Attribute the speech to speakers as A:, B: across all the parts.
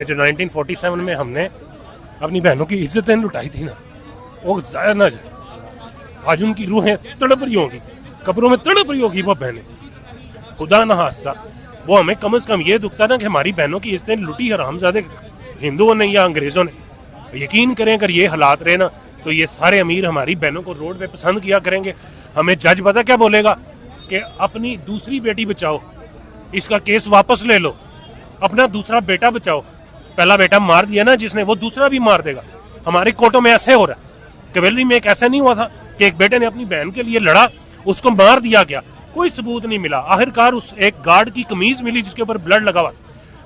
A: जो 1947 में हमने अपनी बहनों की इज्जतें लुटाई थी ना, वो जाया ना जाए। आज उनकी रूहें तड़प रही होगी, कब्रों में तड़प रही होगी वो बहनें। खुदा ना हादसा, वो हमें कम से कम ये दुखता ना कि हमारी बहनों की इज्जतें लुटी है हरामजादे हिंदुओं ने या अंग्रेजों ने। यकीन करें अगर ये हालात रहे ना तो ये सारे अमीर हमारी बहनों को रोड पे पसंद किया करेंगे। हमें जज पता क्या बोलेगा कि अपनी दूसरी बेटी बचाओ, इसका केस वापस ले लो, अपना दूसरा बेटा बचाओ। पहला बेटा मार दिया ना जिसने, वो दूसरा भी मार देगा। हमारे कोर्टों में ऐसे हो रहा है। कैवेलरी में एक ऐसा नहीं हुआ था कि एक बेटे ने अपनी बहन के लिए लड़ा, उसको मार दिया गया, कोई सबूत नहीं मिला। आखिरकार उस एक गार्ड की कमीज मिली जिसके ऊपर ब्लड लगा हुआ,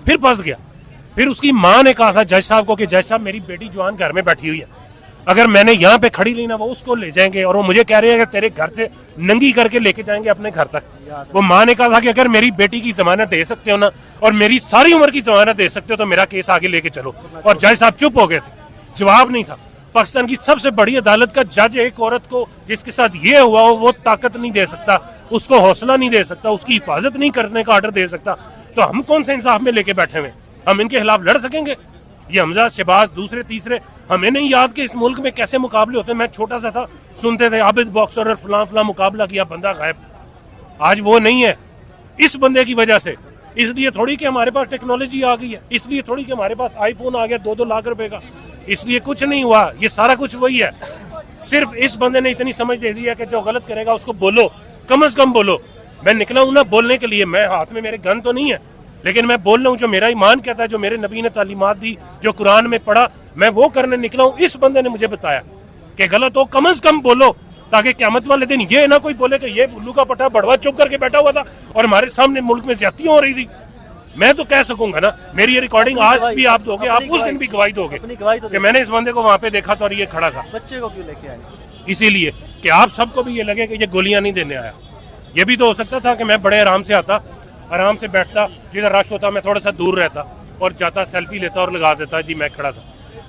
A: फिर फंस गया। फिर उसकी माँ ने कहा था जज साहब को कि जज साहब मेरी बेटी जवान घर में बैठी हुई है, अगर मैंने यहाँ पे खड़ी ली ना वो उसको ले जाएंगे, और वो मुझे कह रहे हैं कि तेरे घर से नंगी करके लेके जाएंगे अपने घर तक। वो माँ ने कहा था कि अगर मेरी बेटी की जमानत दे सकते हो ना और मेरी सारी उम्र की जमानत दे सकते हो तो मेरा केस आगे लेके चलो। और जज साहब चुप हो गए थे, जवाब नहीं था। पाकिस्तान की सबसे बड़ी अदालत का जज एक औरत को जिसके साथ ये हुआ हो वो ताकत नहीं दे सकता, उसको हौसला नहीं दे सकता, उसकी हिफाजत नहीं करने का ऑर्डर दे सकता, तो हम कौन से इंसाफ में लेके बैठे हुए? हम इनके खिलाफ लड़ सकेंगे? ये हमजा शहबाज दूसरे तीसरे, हमें नहीं याद कि इस मुल्क में कैसे मुकाबले होते हैं। मैं छोटा सा था, सुनते थे आबिद बॉक्सर और फलां मुकाबला किया, बंदा गायब। आज वो नहीं है इस बंदे की वजह से। इसलिए थोड़ी कि हमारे पास टेक्नोलॉजी आ गई है, इसलिए थोड़ी कि हमारे पास आईफोन आ गया 2-2 लाख रुपए का, इसलिए कुछ नहीं हुआ। ये सारा कुछ वही है। सिर्फ इस बंदे ने इतनी समझ दे दी है कि जो गलत करेगा उसको बोलो, कम से कम बोलो। मैं निकला हूं ना बोलने के लिए, मैं हाथ में मेरे गन तो नहीं है, लेकिन मैं बोल रहा हूँ जो मेरा ईमान कहता है, जो मेरे नबी ने तालीमात दी, जो कुरान में पढ़ा, मैं वो करने निकला हूँ। इस बंदे ने मुझे बताया कि गलत हो, कम से कम बोलो, ताकि क़यामत वाले दिन ये ना कोई बोले कि ये बुल्लू का पट्टा बड़वा चुप करके बैठा हुआ था और हमारे सामने मुल्क में ज्यादतियां हो रही थी। मैं तो कह सकूंगा ना, मेरी ये रिकॉर्डिंग आज भी आप दोगे, आप उस दिन भी गवाही दोगे कि मैंने इस बंदे को वहां पे देखा था और ये खड़ा था।
B: बच्चे को क्यों लेके आए?
A: इसीलिए कि आप सबको भी ये लगे कि ये गोलियां नहीं देने आया। ये भी तो हो सकता था कि मैं बड़े आराम से आता, आराम से बैठता, जिधर रश होता मैं थोड़ा सा दूर रहता और जाता, सेल्फी लेता और लगा देता जी मैं खड़ा था।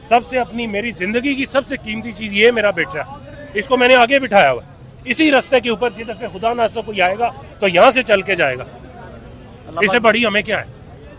A: सबसे अपनी मेरी जिंदगी की सबसे कीमती चीज ये मेरा बेटा है, इसको मैंने आगे बिठाया हुआ इसी रास्ते के ऊपर, जिधर से खुदा ना कोई आएगा तो यहाँ से चल के जाएगा। इससे बड़ी हमें क्या है?